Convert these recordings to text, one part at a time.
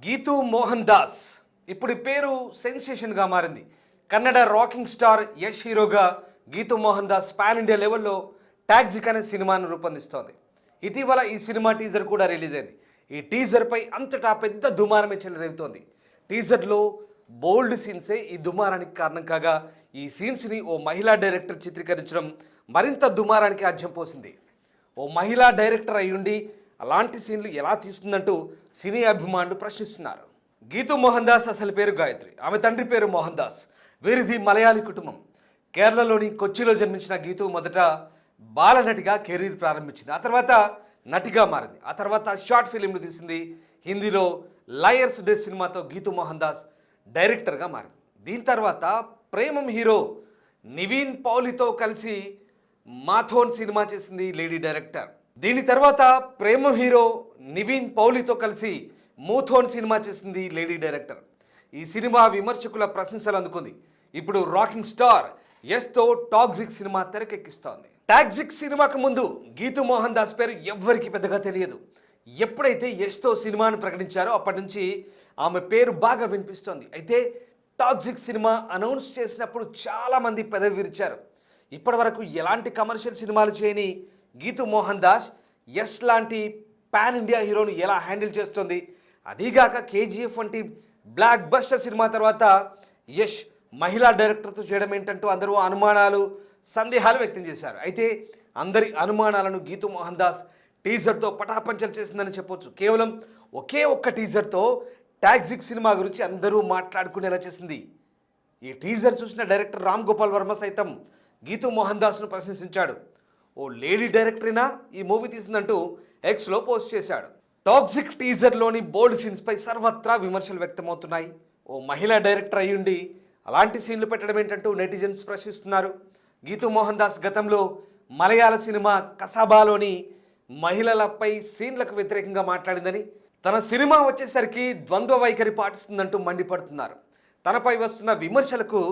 గీతూ మోహన్ దాస్ ఇప్పుడు ఈ పేరు సెన్సేషన్గా మారింది. కన్నడ రాకింగ్ స్టార్ యష్ హీరోగా గీతూ మోహన్ దాస్ పాన్ ఇండియా లెవెల్లో టాక్సిక్ అనే సినిమాను రూపొందిస్తోంది. ఇటీవల ఈ సినిమా టీజర్ కూడా రిలీజ్ అయింది. ఈ టీజర్పై అంతటా పెద్ద దుమారమే చెలరేగుతోంది. టీజర్లో బోల్డ్ సీన్సే ఈ దుమారానికి కారణం కాగా ఈ సీన్స్ని ఓ మహిళా డైరెక్టర్ చిత్రీకరించడం మరింత దుమారానికి ఆజ్యం పోసింది. ఓ మహిళా డైరెక్టర్ అయ్యుండి అలాంటి సీన్లు ఎలా తీస్తుందంటూ సినీ అభిమానులు ప్రశ్నిస్తున్నారు. గీతూ మోహన్ దాస్ అసలు పేరు గాయత్రి, ఆమె తండ్రి పేరు మోహన్ దాస్. వీరిది మలయాళీ కుటుంబం. కేరళలోని కొచ్చిలో జన్మించిన గీతూ మొదట బాలనటిగా కెరీర్ ప్రారంభించింది. ఆ తర్వాత నటిగా మారింది. ఆ తర్వాత షార్ట్ ఫిలింలు తీసింది. హిందీలో లయర్స్ డే సినిమాతో గీతూ మోహన్ దాస్ డైరెక్టర్గా మారింది. దీని తర్వాత ప్రేమం హీరో నివీన్ పౌలితో కలిసి మాథోన్ సినిమా చేసింది లేడీ డైరెక్టర్. దీని తర్వాత ప్రేమ హీరో నివీన్ పౌలితో కలిసి మూథోన్ సినిమా చేసింది లేడీ డైరెక్టర్. ఈ సినిమా విమర్శకుల ప్రశంసలు అందుకుంది. ఇప్పుడు రాకింగ్ స్టార్ యష్తో టాక్సిక్ సినిమా తెరకెక్కిస్తోంది. టాక్సిక్ సినిమాకు ముందు గీతూ మోహన్ దాస్ పేరు ఎవ్వరికి పెద్దగా తెలియదు. ఎప్పుడైతే యష్తో సినిమాను ప్రకటించారో అప్పటి నుంచి ఆమె పేరు బాగా వినిపిస్తోంది. అయితే టాక్సిక్ సినిమా అనౌన్స్ చేసినప్పుడు చాలామంది పెదవి విరిచారు. ఇప్పటి వరకు ఎలాంటి కమర్షియల్ సినిమాలు చేయని గీతూ మోహన్ దాస్ యష్ లాంటి పాన్ ఇండియా హీరోను ఎలా హ్యాండిల్ చేస్తుంది, అదీగాక కేజీఎఫ్ వంటి బ్లాక్ బస్టర్ సినిమా తర్వాత యష్ మహిళా డైరెక్టర్తో చేయడం ఏంటంటూ అందరూ అనుమానాలు, సందేహాలు వ్యక్తం చేశారు. అయితే అందరి అనుమానాలను గీతూ మోహన్ దాస్ టీజర్తో పటాపంచలు చేసిందని చెప్పొచ్చు. కేవలం ఒకే ఒక్క టీజర్తో టాక్సిక్ సినిమా గురించి అందరూ మాట్లాడుకునేలా చేసింది. ఈ టీజర్ చూసిన డైరెక్టర్ రామ్ గోపాల్ వర్మ సైతం గీతూ మోహన్ దాస్ను ప్రశంసించాడు. ఓ లేడీ డైరెక్టరేనా ఈ మూవీ తీసిందంటూ ఎక్స్లో పోస్ట్ చేశాడు. టాక్సిక్ టీజర్లోని బోల్డ్ సీన్స్పై సర్వత్రా విమర్శలు వ్యక్తమవుతున్నాయి. ఓ మహిళా డైరెక్టర్ అయ్యుండి అలాంటి సీన్లు పెట్టడం ఏంటంటూ నెటిజన్స్ ప్రశ్నిస్తున్నారు. గీతూ మోహన్ దాస్ గతంలో మలయాళ సినిమా కసాబాలోని మహిళలపై సీన్లకు వ్యతిరేకంగా మాట్లాడిందని, తన సినిమా వచ్చేసరికి ద్వంద్వ వైఖరి పాటిస్తుందంటూ మండిపడుతున్నారు. తనపై వస్తున్న విమర్శలకు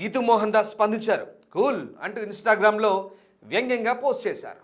గీతూ మోహన్ దాస్ స్పందించారు. కూల్ అంటూ ఇన్స్టాగ్రామ్లో వ్యంగ్యంగా పోస్ట్ చేశారు.